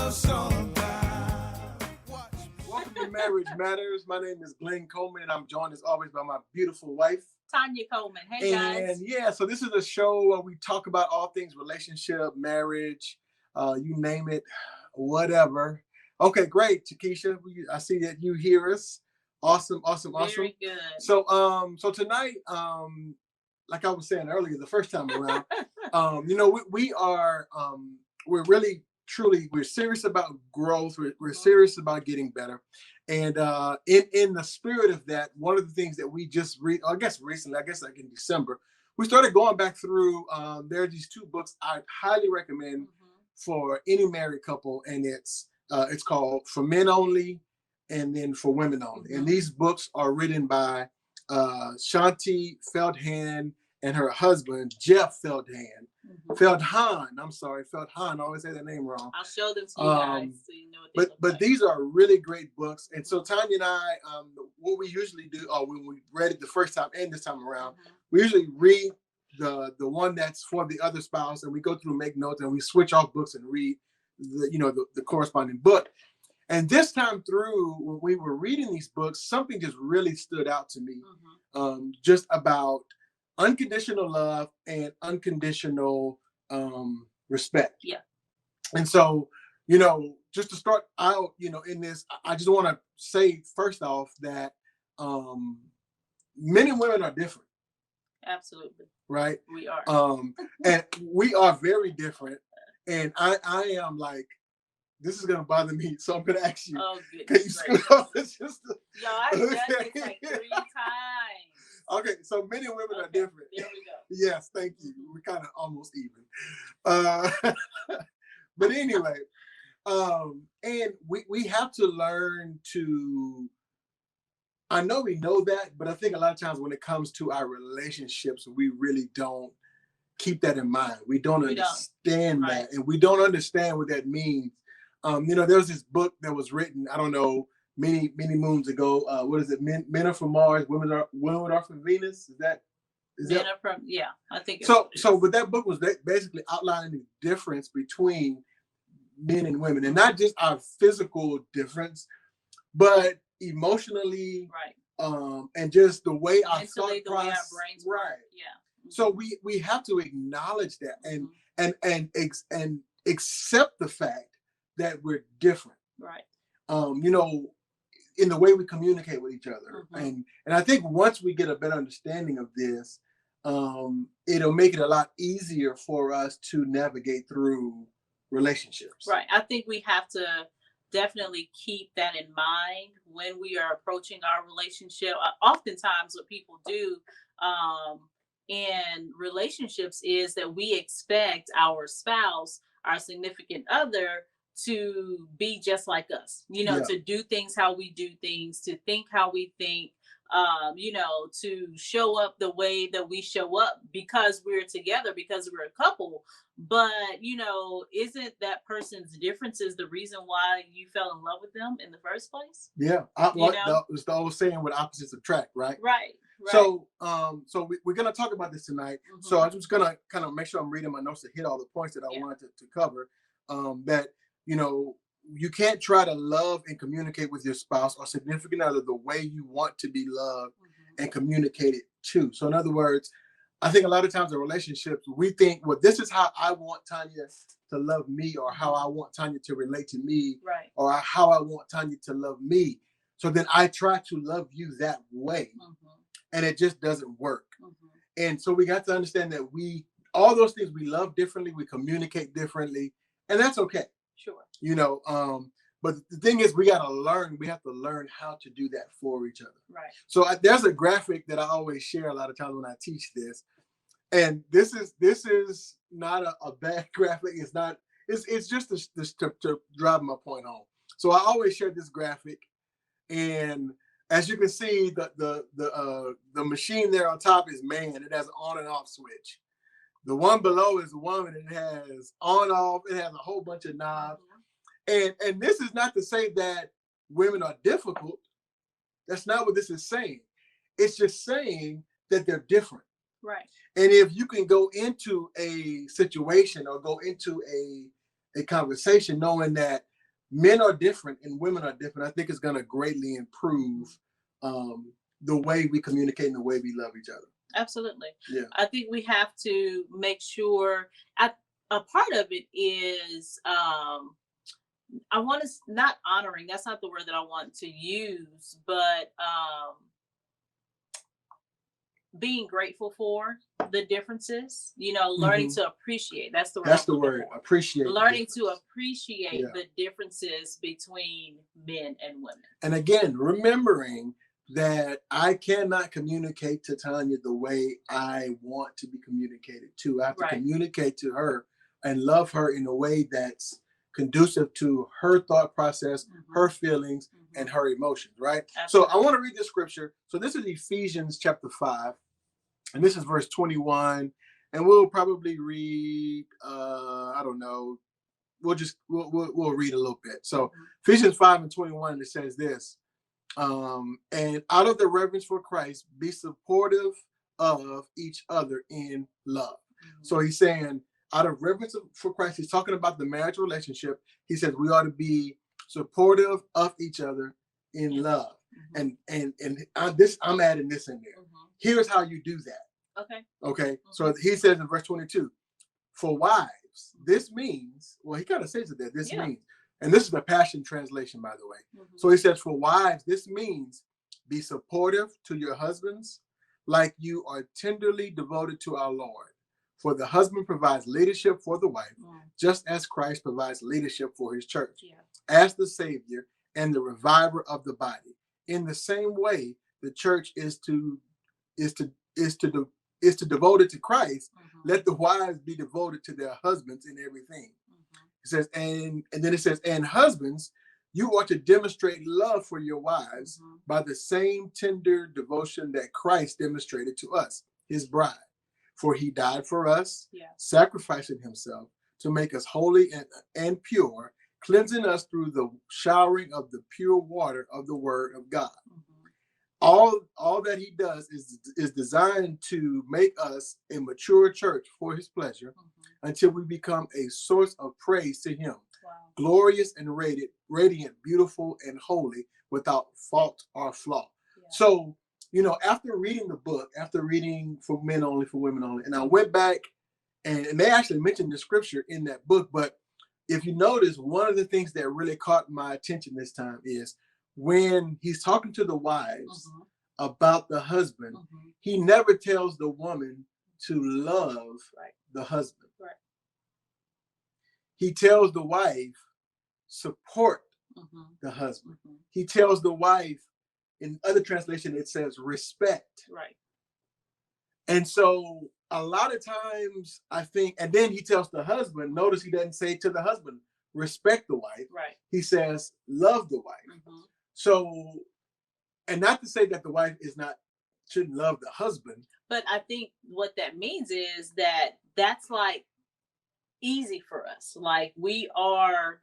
Welcome to Marriage Matters. My name is Glenn Coleman, and I'm joined as always by my beautiful wife, Tanya Coleman. Hey, guys. And yeah, so this is a show where we talk about all things relationship, marriage, you name it, whatever. Okay, great, Takesha. I see that you hear us. Awesome. Very good. So tonight, like I was saying earlier, the first time around, we're really truly, we're serious about growth. We're serious about getting better. And in the spirit of that, one of the things that we just read, I guess recently, like in December, we started going back through, there are these two books I highly recommend for any married couple. And it's called For Men Only and then For Women Only. And these books are written by Shanti Feldhahn and her husband, Jeff Feldhahn. Feldhahn. I always say that name wrong. I'll show them to you guys so you know what they look but like. These are really great books. And so Tanya and I, what we usually do, when we read it the first time and this time around, we usually read the one that's for the other spouse, and we go through, make notes, and we switch off books and read the corresponding book. And this time through, when we were reading these books, something just really stood out to me, just about unconditional love and unconditional respect. Yeah. And so, just to start out, in this, I just want to say first off that men and women are different. Absolutely. Right? We are. And we are very different. And I am like, this is going to bother me. So I'm going to ask you. Oh, Can you scoot up? I've done this like 3 times. Okay, so men and women are different. There we go. Yes, thank you. We're kind of almost even. But anyway, and we have to learn to, I know we know that, but I think a lot of times when it comes to our relationships, we really don't keep that in mind. We don't understand that, and we don't understand what that means. There was this book that was written, I don't know, many moons ago. What is it? Men are from Mars, women are from Venus. Is that? Men are from, yeah, I think. But that book was basically outlining the difference between men and women, and not just our physical difference, but emotionally, and just the way our thought process, the way our brains work. Yeah. So we have to acknowledge that and accept the fact that we're different. Right. In the way we communicate with each other. And I think once we get a better understanding of this, it'll make it a lot easier for us to navigate through relationships. Right. I think we have to definitely keep that in mind when we are approaching our relationship. Oftentimes what people do in relationships is that we expect our spouse, our significant other, to be just like us, to do things how we do things, to think how we think, to show up the way that we show up because we're together, because we're a couple. But, isn't that person's differences the reason why you fell in love with them in the first place? Yeah. It's the old saying with opposites attract, right? Right. So, we're going to talk about this tonight. So I'm just going to kind of make sure I'm reading my notes to hit all the points that I wanted to cover. That, you can't try to love and communicate with your spouse or significant other the way you want to be loved and communicated to. So in other words, I think a lot of times in relationships, we think, well, this is how I want Tanya to love me, or how I want Tanya to relate to me, or how I want Tanya to love me. So then I try to love you that way, and it just doesn't work. And so we got to understand that all those things, we love differently, we communicate differently, and that's okay. Sure. But the thing is, we have to learn how to do that for each other. Right. So there's a graphic that I always share a lot of times when I teach this. And this is not a bad graphic. It's just to drive my point home. So I always share this graphic, and as you can see, the machine there on top is man. It has an on and off switch. The one below is woman. It has on off. It has a whole bunch of knobs. And this is not to say that women are difficult. That's not what this is saying. It's just saying that they're different. Right. And if you can go into a situation or go into a conversation knowing that men are different and women are different, I think it's going to greatly improve the way we communicate and the way we love each other. Absolutely. Yeah. I think we have to make sure. A part of it is I want to not honoring. That's not the word that I want to use, but being grateful for the differences. Learning to appreciate. That's the word. That's the word. Appreciate. Learning to appreciate the differences between men and women. And again, remembering that I cannot communicate to Tanya the way I want to be communicated to. I have to communicate to her and love her in a way that's conducive to her thought process, her feelings, and her emotions, right? Absolutely. So I want to read this scripture. So this is Ephesians chapter 5, and this is verse 21. And we'll probably read, I don't know, we'll read a little bit. So Ephesians 5 and 21, it says this, and out of the reverence for Christ, be supportive of each other in love. So he's saying, out of reverence for Christ, he's talking about the marriage relationship. He says we ought to be supportive of each other in love. And I'm adding this in there. Here's how you do that. Okay. So he says in verse 22, for wives, this means, well, he kind of says it there. This means, and this is the Passion Translation, by the way. So he says, for wives, this means be supportive to your husbands like you are tenderly devoted to our Lord. For the husband provides leadership for the wife, just as Christ provides leadership for his church, as the Savior and the reviver of the body. In the same way, the church is devoted to Christ. Let the wives be devoted to their husbands in everything. It says, and then it says, and husbands, you ought to demonstrate love for your wives by the same tender devotion that Christ demonstrated to us, his bride. For he died for us, sacrificing himself to make us holy and pure, cleansing us through the showering of the pure water of the word of God. All that he does is designed to make us a mature church for his pleasure until we become a source of praise to him. Glorious and radiant, beautiful and holy, without fault or flaw. So, after reading the book, after reading For Men Only, For Women Only, and I went back and they actually mentioned the scripture in that book. But if you notice, one of the things that really caught my attention this time is when he's talking to the wives about the husband, he never tells the woman to love the husband. He tells the wife, support the husband. He tells the wife, in other translation, it says respect. And so a lot of times I think, and then he tells the husband, notice he doesn't say to the husband, respect the wife. He says, love the wife. So, and not to say that the wife shouldn't love the husband. But I think what that means is that's like easy for us. Like we are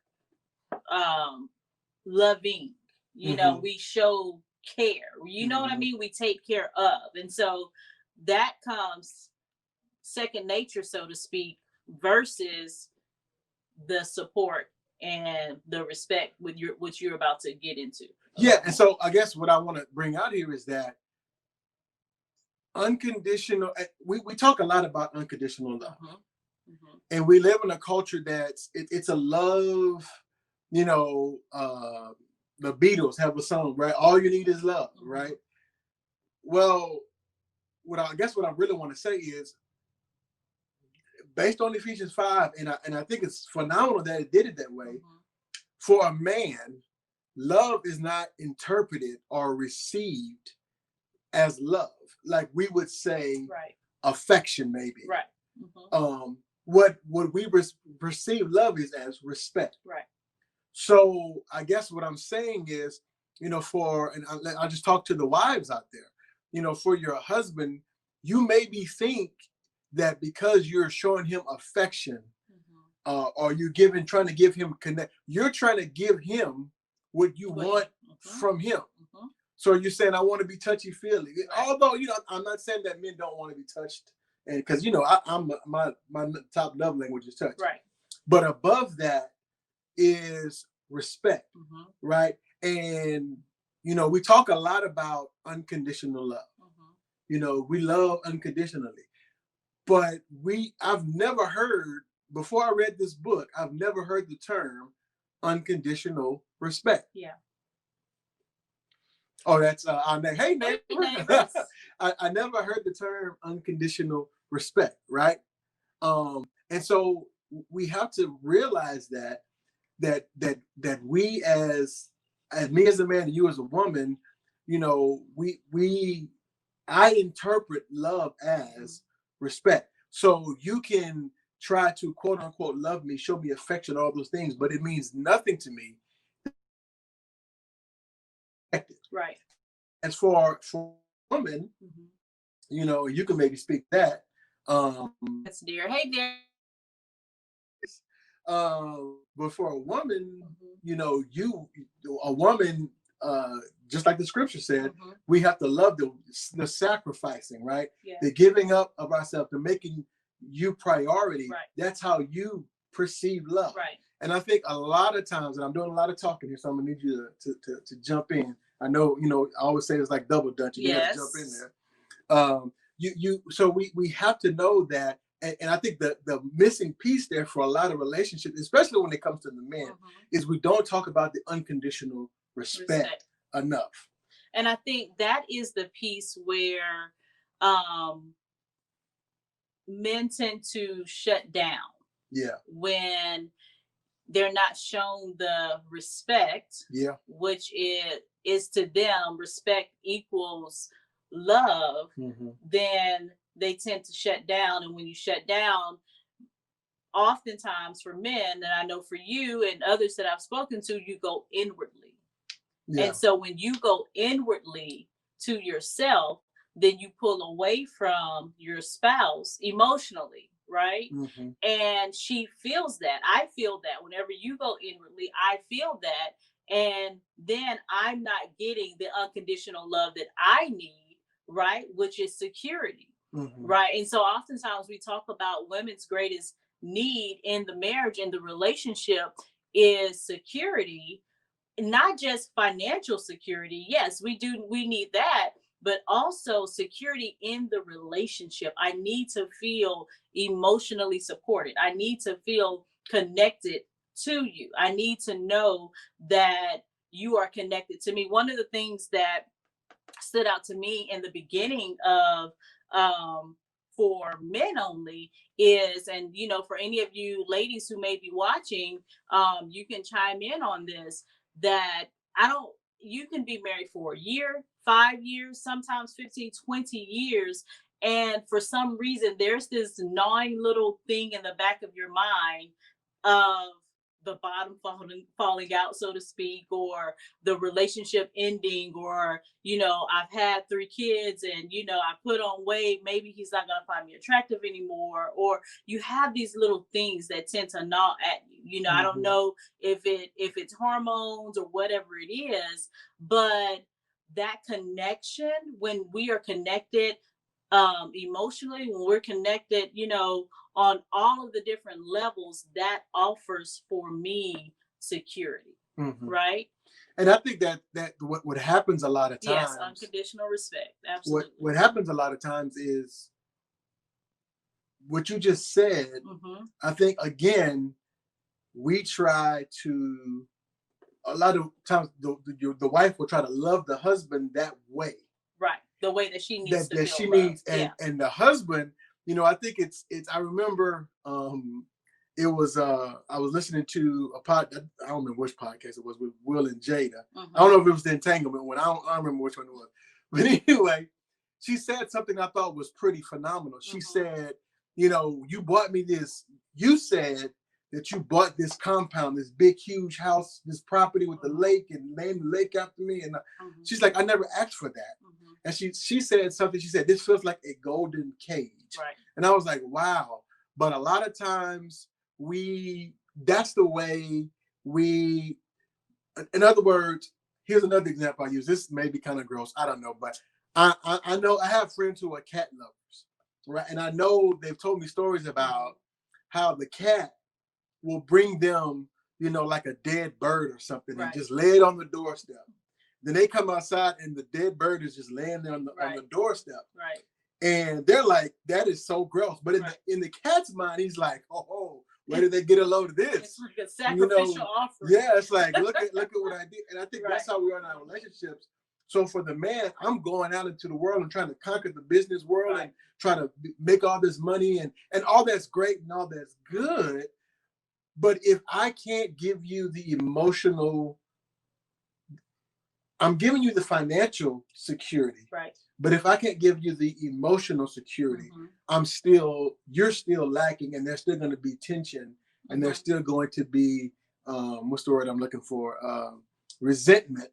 loving, we show care, what I mean? We take care of. And so that comes second nature, so to speak, versus the support and the respect with what you're about to get into. Yeah. And so I guess what I want to bring out here is that unconditional, we talk a lot about unconditional love. And we live in a culture that's it's a love, the Beatles have a song, right? All you need is love, right? Well, what I really want to say is, based on Ephesians 5, and I think it's phenomenal that it did it that way. For a man, love is not interpreted or received as love, like we would say affection, maybe. What we perceive love is as respect. So I guess what I'm saying is, and I'll just talk to the wives out there, for your husband, you maybe think that because you're showing him affection, or you're trying to give him connect, you're trying to give him what you want from him. So you're saying, I want to be touchy-feely. Although, I'm not saying that men don't want to be touched, and because I'm my top love language is touch. But above that is respect, Mm-hmm. right? And, we talk a lot about unconditional love. We love unconditionally, but I've never heard, before I read this book, I've never heard the term unconditional respect. Yeah. Oh, that's our name. Hey, neighbor. Neighbors. I never heard the term unconditional respect, right? And so we have to realize that we as me as a man and you as a woman, I interpret love as respect. So you can try to quote unquote love me, show me affection, all those things, but it means nothing to me. Right. As for women, you can maybe speak that. That's dear. Hey, dear. But for a woman, a woman, just like the scripture said, we have to love the sacrificing, right? Yeah. The giving up of ourselves, the making you priority. Right. That's how you perceive love. Right. And I think a lot of times, and I'm doing a lot of talking here, so I'm gonna need you to jump in. I know, I always say it's like double dutch. You got to jump in there. So we have to know that, and I think the missing piece there for a lot of relationships, especially when it comes to the men, is we don't talk about the unconditional respect enough. And I think that is the piece where men tend to shut down. Yeah. When they're not shown the respect, which is to them, respect equals love, then they tend to shut down. And when you shut down, oftentimes for men, and I know for you and others that I've spoken to, you go inwardly. Yeah. And so when you go inwardly to yourself, then you pull away from your spouse emotionally, right? And she feels that. I feel that. Whenever you go inwardly, I feel that. And then I'm not getting the unconditional love that I need, right? Which is security, right? And so oftentimes we talk about women's greatest need in the marriage and the relationship is security, not just financial security. Yes, we need that, but also security in the relationship. I need to feel emotionally supported. I need to feel connected to you. I need to know that you are connected to me. One of the things that stood out to me in the beginning of for men only is, and for any of you ladies who may be watching, you can chime in on this, that you can be married for a year, 5 years, sometimes 15, 20 years. And for some reason, there's this gnawing little thing in the back of your mind of the bottom falling out, so to speak, or the relationship ending, or I've had 3 kids and I put on weight, maybe he's not gonna find me attractive anymore, or you have these little things that tend to gnaw at you. I don't know if it's hormones or whatever it is, but that connection, when we are connected emotionally, when we're connected, on all of the different levels, that offers for me security, right? And I think that what happens a lot of times, yes, unconditional respect, absolutely. What happens a lot of times is what you just said. I think again, we try to, a lot of times the wife will try to love the husband that way, right? The way that she needs that she needs, and the husband, I think it's I remember it was I was listening to a pod, I don't remember which podcast it was, with Will and Jada. I don't know if it was the entanglement one. I don't remember which one it was, but anyway, she said something I thought was pretty phenomenal. She said, you bought me this. You said that you bought this compound, this big, huge house, this property with the lake, and named the lake after me. And she's like, I never asked for that. And she said something. She said, this feels like a golden cage. Right. And I was like, wow. But a lot of times that's the way we, in other words, here's another example I use. This may be kind of gross. I don't know. But I know I have friends who are cat lovers, right? And I know they've told me stories about how the cat will bring them you know, like a dead bird or something, and Right. just lay it on the doorstep. Then they come outside and the dead bird is just laying there on Right. the doorstep. Right. And they're like, that is so gross. But Right. in the cat's mind, he's like, oh, where did they get a load of this? It's like a sacrificial offering. Yeah, it's like, look at what I did. And I think Right. that's how we are in our relationships. So for the man, I'm going out into the world and trying to conquer the business world, Right. and try to make all this money, and all that's great and all that's good. But if I can't give you the emotional, I'm giving you the financial security. Right. But if I can't give you the emotional security, you're still lacking, and there's still going to be tension, and there's still going to be, what's the word I'm looking for? Resentment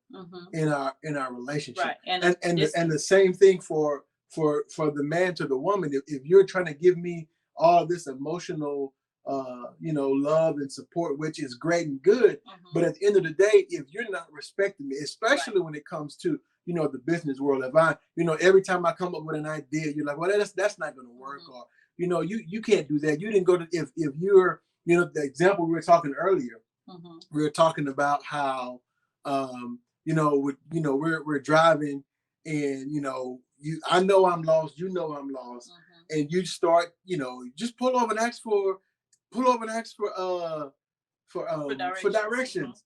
in our relationship. Right. And the same thing for the man to the woman. If you're trying to give me all this emotional, love and support, which is great and good, but at the end of the day, if you're not respecting me, especially when it comes to, the business world, if I, every time I come up with an idea, you're like, well, that's not going to work, or you can't do that. You didn't go to, if you're, the example we were talking earlier, we were talking about how we're driving, and I know I'm lost, I'm lost, and you start, just pull over and ask for directions.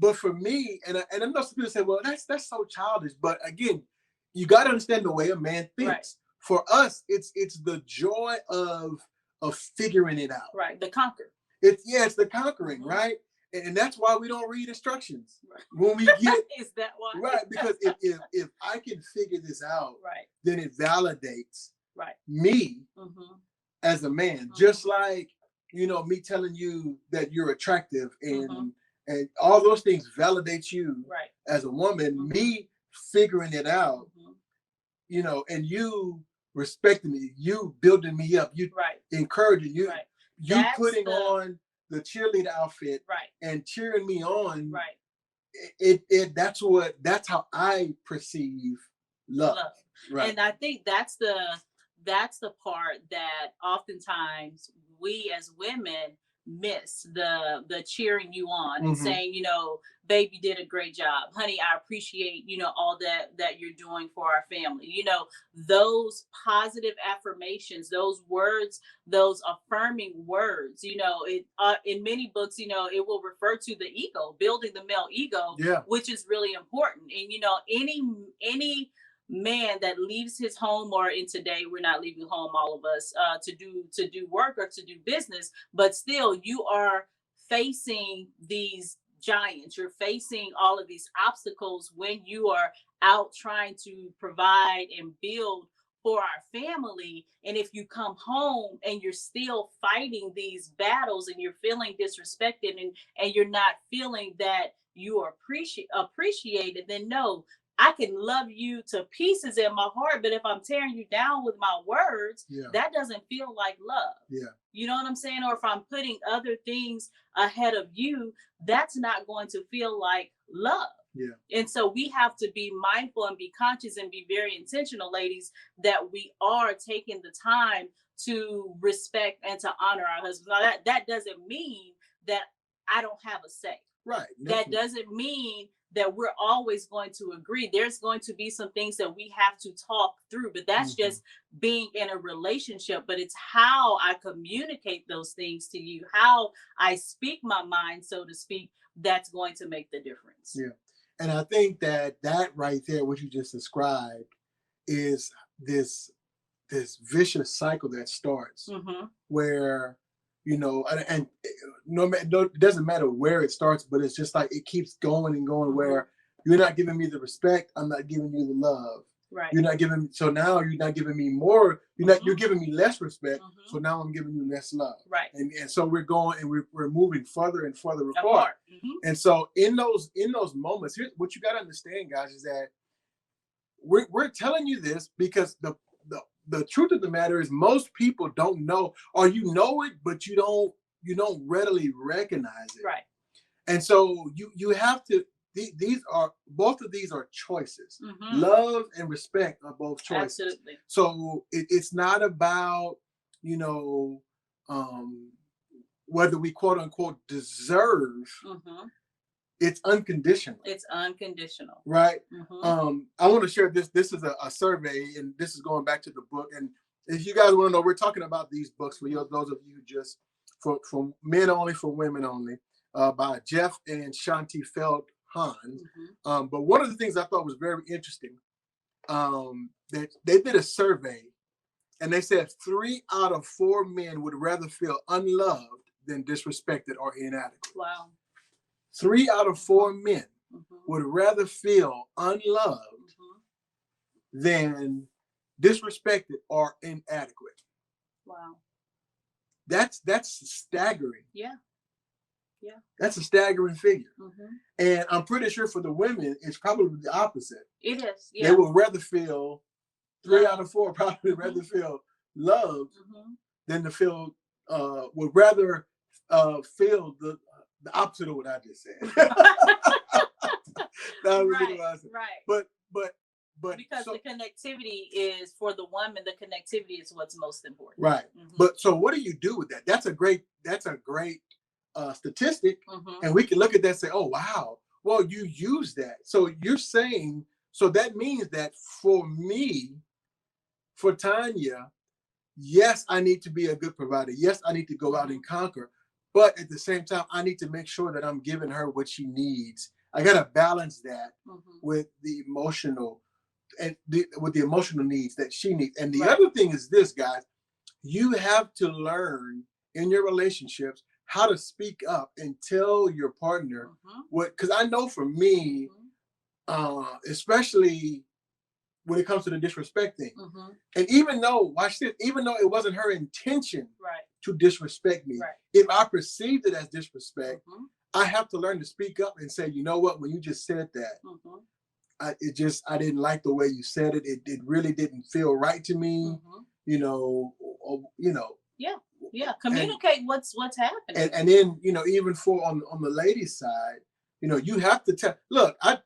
But for me, and I know some people say, well, that's so childish. But again, you got to understand the way a man thinks. Right. For us, it's the joy of figuring it out. Right, the conquer. It's the conquering, right? And that's why we don't read instructions when we get. Is that why? Right, because if I can figure this out, right, then it validates me as a man, just like me telling you that you're attractive, and all those things validate you as a woman. Me figuring it out, and you respecting me, you building me up, you encouraging you, you putting on the cheerleader outfit and cheering me on. That's how I perceive love. Right. And I think that's the part that oftentimes we as women miss, the cheering you on and saying, babe, you did a great job, honey, I appreciate all that you're doing for our family. Those positive affirmations, those words, those affirming words, it in many books, it will refer to the ego, building the male ego, which is really important. And any man that leaves his home, or in today we're not leaving home, all of us, to do work or to do business, but still you are facing these giants, you're facing all of these obstacles when you are out trying to provide and build for our family. And if you come home and you're still fighting these battles, and you're feeling disrespected, and you're not feeling that you are appreciated, then no, I can love you to pieces in my heart, but if I'm tearing you down with my words, that doesn't feel like love. You know what I'm saying? Or if I'm putting other things ahead of you, that's not going to feel like love. And so we have to be mindful and be conscious and be very intentional, ladies, that we are taking the time to respect and to honor our husbands. Now that doesn't mean that I don't have a say. Right. That doesn't mean that we're always going to agree. There's going to be some things that we have to talk through, but that's just being in a relationship. But it's how I communicate those things to you, how I speak my mind, so to speak, that's going to make the difference. Yeah. And I think that right there, what you just described, is this vicious cycle that starts where, and it doesn't matter where it starts, but it's just like it keeps going and going, where you're not giving me the respect, I'm not giving you the love. Right. You're not giving, so now you're not giving me more, you're giving me less respect, so now I'm giving you less love. Right. And so we're going and we're moving further and further apart. And so in those moments, here's what you got to understand, guys, is that we're telling you this because the truth of the matter is most people don't know, or you know it, but you don't readily recognize it. Right. And so you have to, both of these are choices. Love and respect are both choices. Absolutely. So it's not about, whether we quote unquote deserve, it's unconditional. It's unconditional. Right? I want to share this. This is a survey, and this is going back to the book. And if you guys want to know, we're talking about these books for you, those of you who just for men only, for women only, by Jeff and Shanti Feldhahn. But one of the things I thought was very interesting, that they did a survey, and they said 3 out of 4 men would rather feel unloved than disrespected or inadequate. Wow. 3 out of 4 men would rather feel unloved than disrespected or inadequate. Wow. That's staggering. Yeah. That's a staggering figure. And I'm pretty sure for the women, it's probably the opposite. It is. Yeah. They would rather feel 3 out of 4 probably rather feel loved than to feel would rather feel the opposite of what I just said. Right. But because the connectivity is, for the woman, the connectivity is what's most important. Right. But so what do you do with that? That's a great statistic. And we can look at that and say, oh wow, well, you use that. So you're saying, so that means that for me, for Tanya, yes, I need to be a good provider. Yes, I need to go out and conquer. But at the same time, I need to make sure that I'm giving her what she needs. I got to balance that with the emotional with the emotional needs that she needs. And the other thing is this, guys, you have to learn in your relationships how to speak up and tell your partner what, because I know for me, especially when it comes to the disrespect thing. And even though, watch this, even though it wasn't her intention to disrespect me, if I perceived it as disrespect, I have to learn to speak up and say, you know what, when you just said that, I didn't like the way you said it. It really didn't feel right to me. Yeah. Communicate what's happening. And then, even for on the ladies' side, you have to tell. Look, I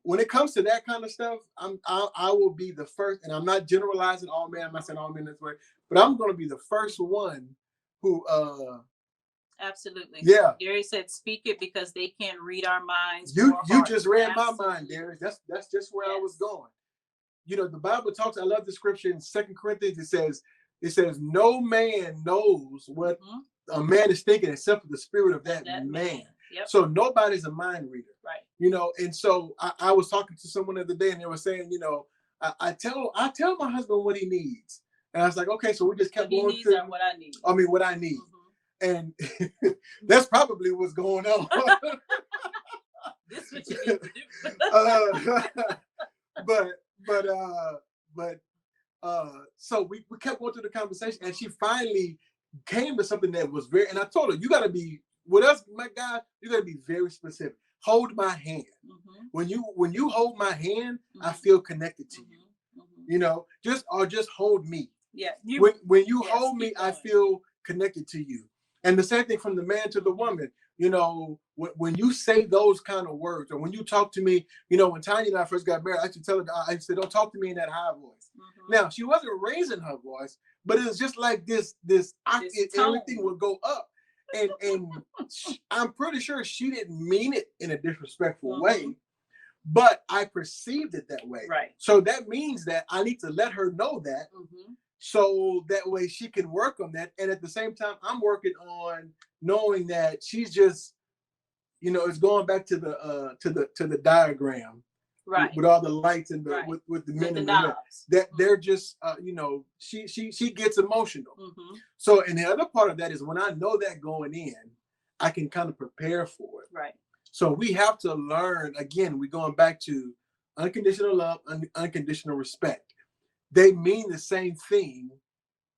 when it comes to that kind of stuff, I will be the first, and I'm not generalizing all men. I'm not saying all men this way, but I'm going to be the first one who. Absolutely. Yeah. Darius said, "Speak it because they can't read our minds." You just read my mind, Darius. That's just where I was going. The Bible talks. I love the scripture in 2 Corinthians. It says, no man knows what a man is thinking except for the spirit of that man. Yep. So nobody's a mind reader. Right. And so I was talking to someone the other day, and they were saying, I tell my husband what he needs. And I was like, okay, so we just kept going through what I need. I mean, what I need. And that's probably what's going on. This is what you need to do. So we kept going through the conversation, and she finally came to something that was very, and I told her, you got to be, with us, my guy, you got to be very specific. Hold my hand. When you hold my hand, I feel connected to you. Just hold me. Yeah. When you hold me, I feel connected to you. And the same thing from the man to the woman. When you say those kind of words, or when you talk to me, when Tanya and I first got married, I used to tell her, I said, don't talk to me in that high voice. Now, she wasn't raising her voice, but it was just like this everything would go up. And I'm pretty sure she didn't mean it in a disrespectful way, but I perceived it that way. Right. So that means that I need to let her know that. So that way she can work on that. And at the same time, I'm working on knowing that she's just, it's going back to the diagram, with all the lights and with the men and the women, that they're just, she gets emotional. So, and the other part of that is when I know that going in, I can kind of prepare for it. Right. So we have to learn, again, we're going back to unconditional love, unconditional respect. They mean the same thing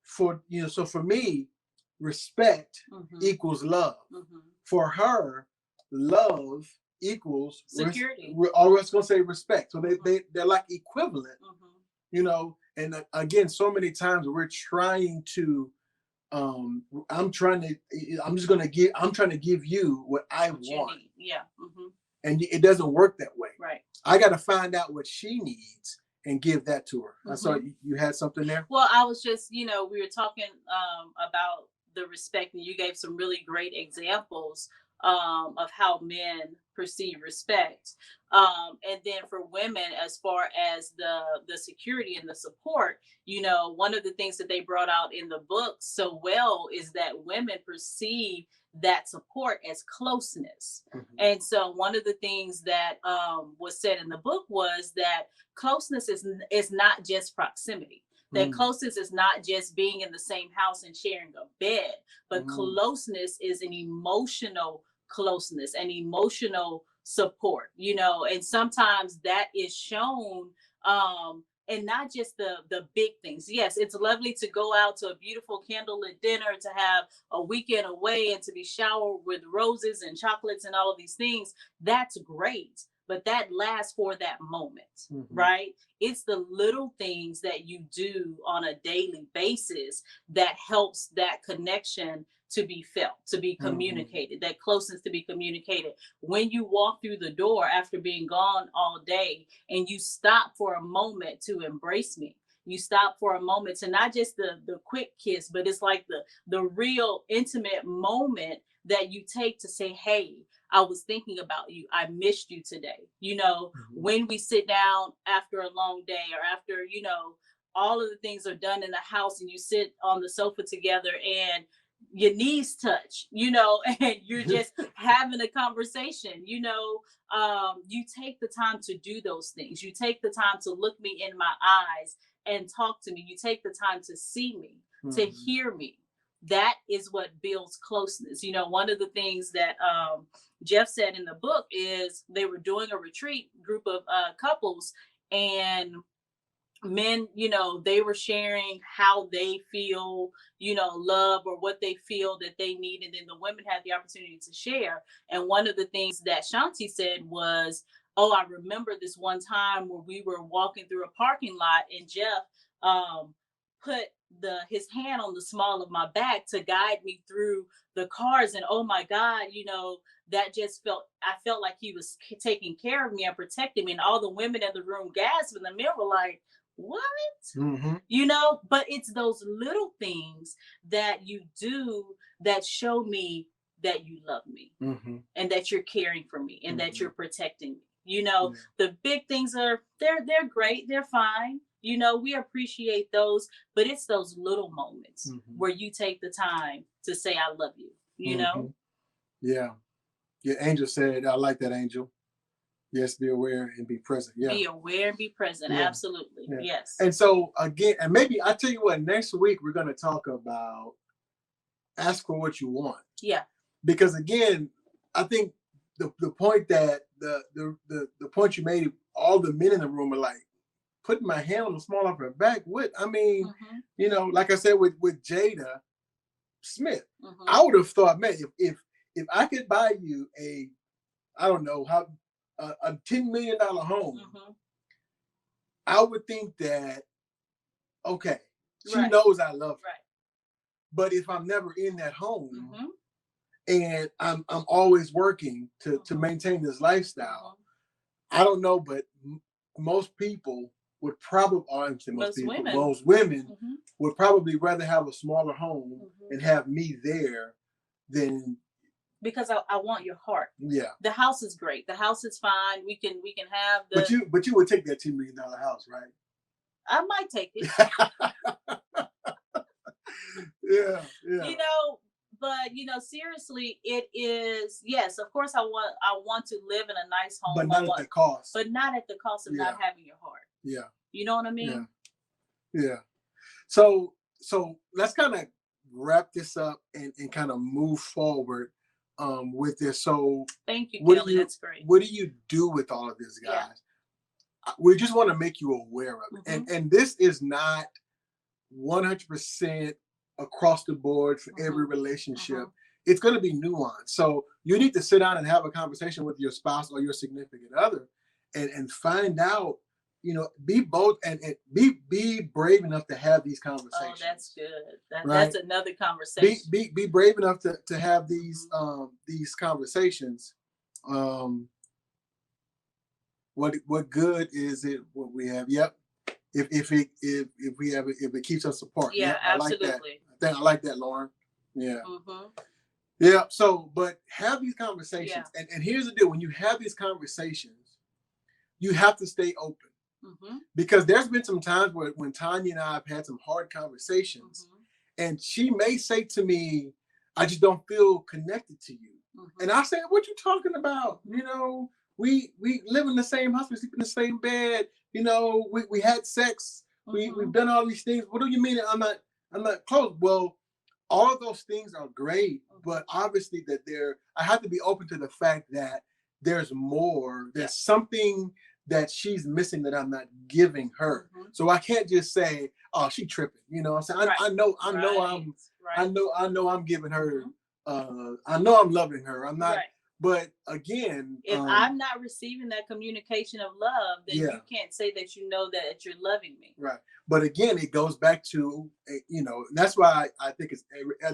so for me, respect equals love. For her, love equals security. I was going to say respect. So they're like equivalent, and again, so many times we're trying to, I'm trying to give you what I want. Yeah. And it doesn't work that way. Right. I got to find out what she needs and give that to her. I saw you had something there. Well, I was just, we were talking about the respect, and you gave some really great examples of how men perceive respect. And then for women, as far as the security and the support, one of the things that they brought out in the book so well is that women perceive that support as closeness. Mm-hmm. And so one of the things that was said in the book was that closeness is not just proximity. That closeness is not just being in the same house and sharing a bed, but closeness is an emotional closeness and emotional support, and sometimes that is shown, and not just the big things. Yes, it's lovely to go out to a beautiful candlelit dinner, to have a weekend away, and to be showered with roses and chocolates and all of these things. That's great, but that lasts for that moment, right? It's the little things that you do on a daily basis that helps that connection to be felt, to be communicated, that closeness to be communicated. When you walk through the door after being gone all day and you stop for a moment to embrace me, you stop for a moment to not just the quick kiss, but it's like the real intimate moment that you take to say, hey, I was thinking about you. I missed you today. When we sit down after a long day, or after, all of the things are done in the house, and you sit on the sofa together and your knees touch, and you're just having a conversation, you take the time to do those things. You take the time to look me in my eyes and talk to me. You take the time to see me, to hear me. That is what builds closeness. One of the things that Jeff said in the book is they were doing a retreat, group of couples, and men, they were sharing how they feel, love, or what they feel that they need. And then the women had the opportunity to share. And one of the things that Shanti said was, oh, I remember this one time where we were walking through a parking lot, and Jeff put his hand on the small of my back to guide me through the cars. And oh my God, that just I felt like he was taking care of me and protecting me. And all the women in the room gasped, and the men were like, what? But it's those little things that you do that show me that you love me, and that you're caring for me, and that you're protecting me. The big things they're great, they're fine, we appreciate those, but it's those little moments where you take the time to say I love you. Yeah, Angel said, I like that, Angel. Yes, be aware and be present. Yeah. Be aware and be present. Yeah. Absolutely. Yeah. Yes. And so again, and maybe I tell you what, next week we're going to talk about ask for what you want. Yeah. Because again, I think the point that the point you made, all the men in the room are like, putting my hand on the small of her back. What? I mean, like I said with Jada Smith, I would have thought, man, if I could buy you I don't know how, a $10 million home, I would think that, okay, she knows I love her. Right. But if I'm never in that home and I'm always working to maintain this lifestyle, I don't know, but most people would probably, most women would probably rather have a smaller home and have me there than. Because I want your heart. Yeah. The house is great. The house is fine. We can have the. But you would take that $10 million house, right? I might take it. Yeah. But seriously, it is, yes, of course I want to live in a nice home. But not at the cost. But not at the cost of not having your heart. Yeah. You know what I mean? Yeah. So let's kind of wrap this up and kind of move forward with this. So thank you, Kelly. That's great. What do you do with all of this, guys? Yeah. We just want to make you aware of it. And this is not 100% across the board for every relationship. It's going to be nuanced. So you need to sit down and have a conversation with your spouse or your significant other and find out, be both and be brave enough to have these conversations. Oh, that's good. That's another conversation. Be brave enough to have these conversations. What good is it what we have? Yep. If it keeps us apart. Yeah, absolutely. I like that, Lauren. Yeah. Mm-hmm. Yeah. So, but have these conversations. Yeah. And here's the deal. When you have these conversations, you have to stay open. Mm-hmm. Because there's been some times where when Tanya and I have had some hard conversations, Mm-hmm. and she may say to me, I just don't feel connected to you. Mm-hmm. And I say, what you talking about? You know, we live in the same house, we sleep in the same bed, you know, we had sex, Mm-hmm. we've done all these things. What do you mean I'm not close? Well, all of those things are great, but obviously I have to be open to the fact that there's more, there's something that she's missing that I'm not giving her. Mm-hmm. So I can't just say, oh, she tripping. You know what I'm saying? Right. I know I'm giving her, I know I'm loving her. I'm not, but again, if I'm not receiving that communication of love, then you can't say that you know that you're loving me. Right. But again, it goes back to, you know, that's why I think it's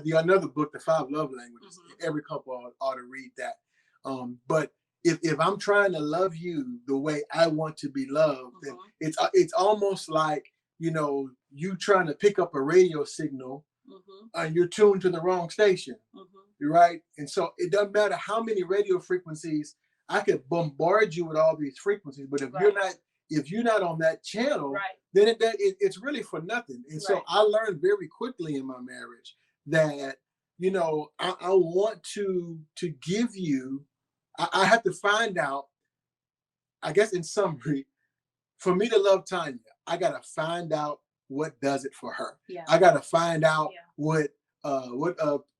another book, The 5 Love Languages. Every couple ought to read that. But if I'm trying to love you the way I want to be loved, then it's almost like, you know, you trying to pick up a radio signal and you're tuned to the wrong station. You're right. And so it doesn't matter how many radio frequencies, I could bombard you with all these frequencies, but if you're not on that channel, then it's really for nothing. And so I learned very quickly in my marriage that, you know, I want to give you, I have to find out, I guess in summary, for me to love Tanya, I got to find out what does it for her. Yeah. I got to find out what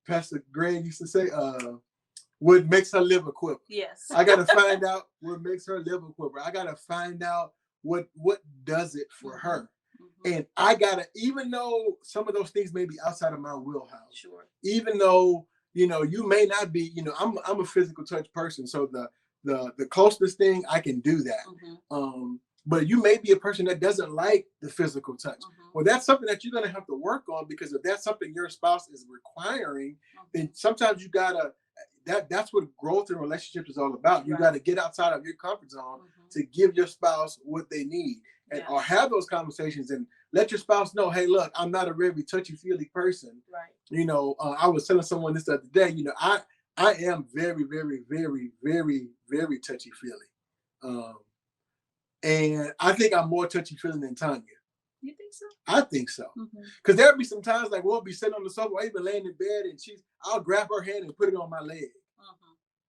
Pastor Greg used to say, what makes her liver quiver. Yes. I got to find out what makes her liver quiver. I got to find out what does it for her. And I got to, even though some of those things may be outside of my wheelhouse, even though, you know, you may not be, you know, I'm a physical touch person. So the closeness thing, I can do that. But you may be a person that doesn't like the physical touch. Well, that's something that you're going to have to work on, because if that's something your spouse is requiring, then sometimes you got to, that's what growth in relationships is all about. You got to get outside of your comfort zone to give your spouse what they need, and or have those conversations and let your spouse know, hey, look, I'm not a very touchy-feely person. You know, I was telling someone this the other day, you know, I am very, very, very, very, very touchy-feely. And I think I'm more touchy-feely than Tanya. You think so? I think so. Because there'll be some times like we'll be sitting on the sofa, or even laying in bed, and I'll grab her hand and put it on my leg.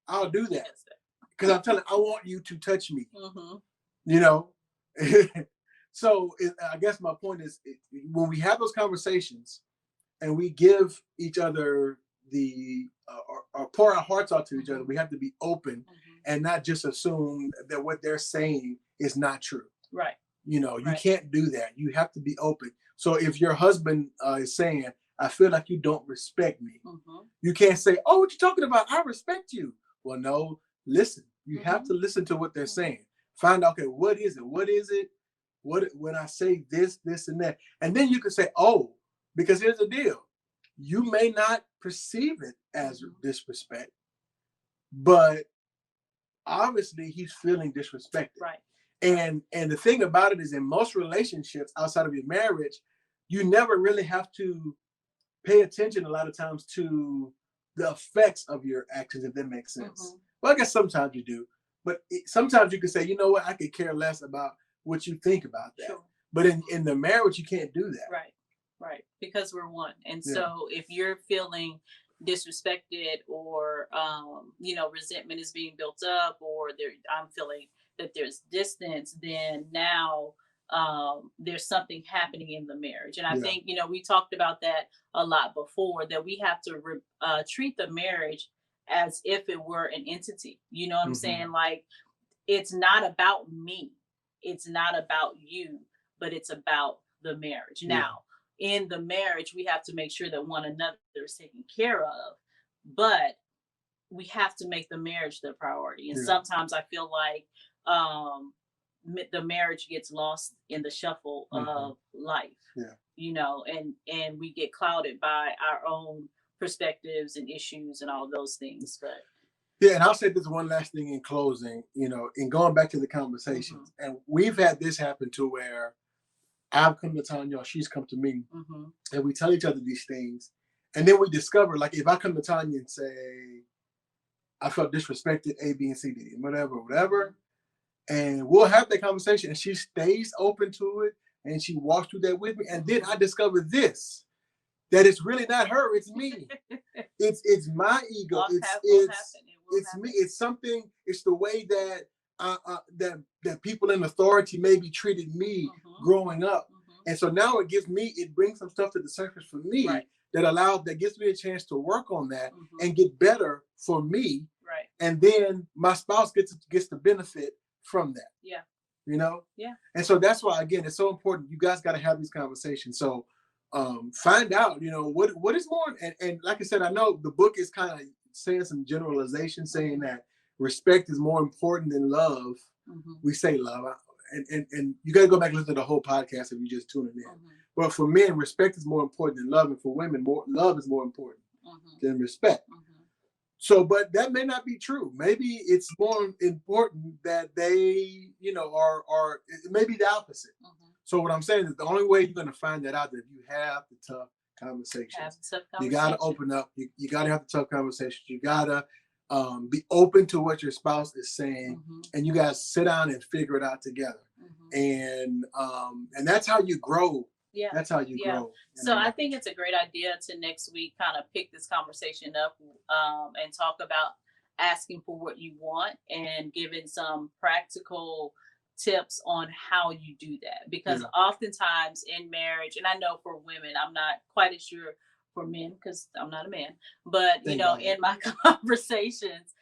I'll do that. Because I'm telling her, I want you to touch me. You know? So I guess my point is, when we have those conversations and we give each other or pour our hearts out to each other, we have to be open and not just assume that what they're saying is not true. Right. You know, you can't do that. You have to be open. So if your husband is saying, I feel like you don't respect me, you can't say, oh, what you talking about? I respect you. Well, no, listen. You have to listen to what they're saying. Find out, okay, what is it? What is it? What when I say this, this, and that? And then you can say, oh, because here's the deal. You may not perceive it as disrespect, but obviously he's feeling disrespected. Right. And the thing about it is, in most relationships outside of your marriage, you never really have to pay attention a lot of times to the effects of your actions, if that makes sense. Well, I guess sometimes you do, but sometimes you can say, you know what, I could care less about what you think about that. But in the marriage, you can't do that. Right. Because we're one. And so if you're feeling disrespected, or you know, resentment is being built up, or I'm feeling that there's distance, then now there's something happening in the marriage. And I think, you know, we talked about that a lot before, that we have to treat the marriage as if it were an entity. You know what I'm saying? Like, it's not about me, it's not about you, but it's about the marriage. Now, in the marriage, we have to make sure that one another is taken care of, but we have to make the marriage the priority. And sometimes I feel like the marriage gets lost in the shuffle of life. You know, and we get clouded by our own perspectives and issues and all those things. But and I'll say this one last thing in closing, you know, in going back to the conversations. And we've had this happen to where I've come to Tanya, or she's come to me, and we tell each other these things. And then we discover, like, if I come to Tanya and say, I felt disrespected, A, B, and C, D, whatever, and we'll have that conversation, and she stays open to it, and she walks through that with me, and then I discover this, that it's really not her, it's me. It's my ego. It's me. It's something. It's the way that that people in authority maybe treated me growing up, and so now it brings some stuff to the surface for me that gives me a chance to work on that and get better for me. Right. And then my spouse gets the benefit from that. Yeah. You know? Yeah. And so that's why, again, it's so important. You guys got to have these conversations. So find out, what is more, and like I said, I know the book is kind of saying some generalization, saying that respect is more important than love. We say love, and you got to go back and listen to the whole podcast if you just tuning in. But for men, respect is more important than love, and for women, love is more important than respect. So, but that may not be true. Maybe it's more important that they, are it may be the opposite. So what I'm saying is the only way you're going to find that out is if you have the tough conversations. You got to open up. You got to have the tough conversations. You got to be open to what your spouse is saying, and you guys sit down and figure it out together. And that's how you grow. Yeah, that's how you grow. So I think it's a great idea to next week kind of pick this conversation up and talk about asking for what you want and giving some practical tips on how you do that. Because oftentimes in marriage, and I know for women, I'm not quite as sure for men because I'm not a man, but in my conversations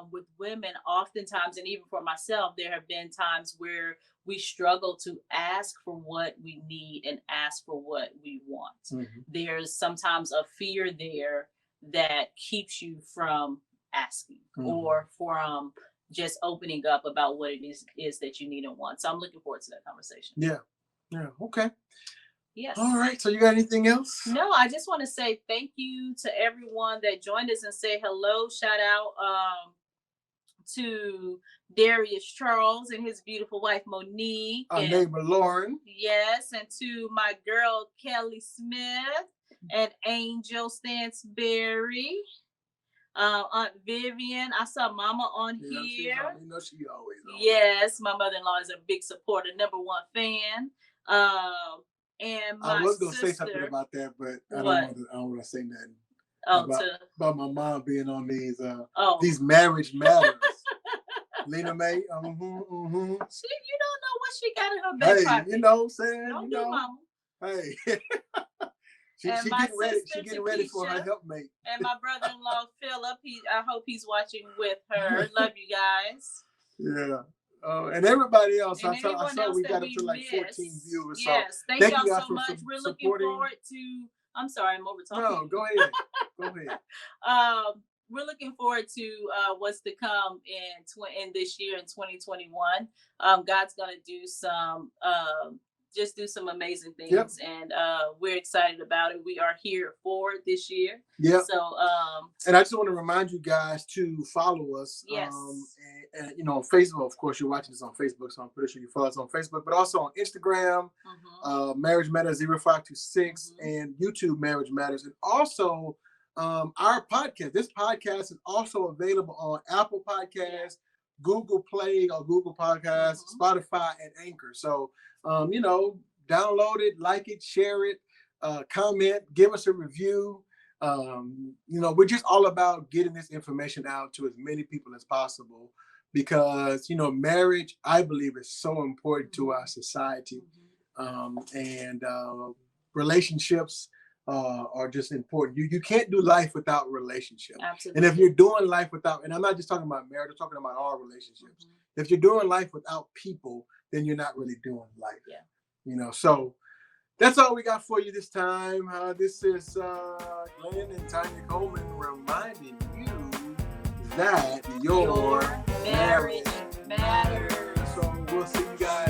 with women, oftentimes, and even for myself, there have been times where we struggle to ask for what we need and ask for what we want. There's sometimes a fear there that keeps you from asking or from just opening up about what it is that you need and want. So I'm looking forward to that conversation. Yeah. Okay. Yes. All right. So you got anything else? No, I just want to say thank you to everyone that joined us and say hello. Shout out to Darius Charles and his beautiful wife Monique. Our neighbor Lauren. Yes, and to my girl Kelly Smith and Angel Stansberry. Aunt Vivian. I saw Mama on here. She always on. Yes, my mother-in-law is a big supporter, number one fan. And my I was gonna sister, say something about that, but I don't want to say nothing. About my mom being on these marriage matters. Lena May. You don't know what she got in her back pocket. You know what I'm saying? Don't do Mama. Hey. She getting ready for her helpmate. And my brother-in-law Philip. I hope he's watching with her. Love you guys. Yeah. And everybody else. I saw we got up to like 14 viewers. Yes, so thank y'all so much. We're looking forward to. I'm sorry, I'm over talking. No, go ahead. Go ahead. We're looking forward to what's to come in this year in 2021. God's gonna do some amazing things, and we're excited about it. We are here for it this year. Yeah. So and I just want to remind you guys to follow us. Yes. And on Facebook, of course, you're watching this on Facebook, so I'm pretty sure you follow us on Facebook, but also on Instagram, Marriage Matters 0526, and YouTube Marriage Matters, and also our podcast. This podcast is also available on Apple Podcasts, Google Play or Google Podcasts, Spotify, and Anchor. So download it, like it, share it, comment, give us a review. We're just all about getting this information out to as many people as possible because, marriage, I believe, is so important to our society. And relationships are just important. You can't do life without relationships. Absolutely. And if you're doing life without, and I'm not just talking about marriage, I'm talking about all relationships. If you're doing life without people, then you're not really doing life. Yeah. So that's all we got for you this time. This is Glenn and Tanya Coleman reminding you that your marriage matters. So we'll see you guys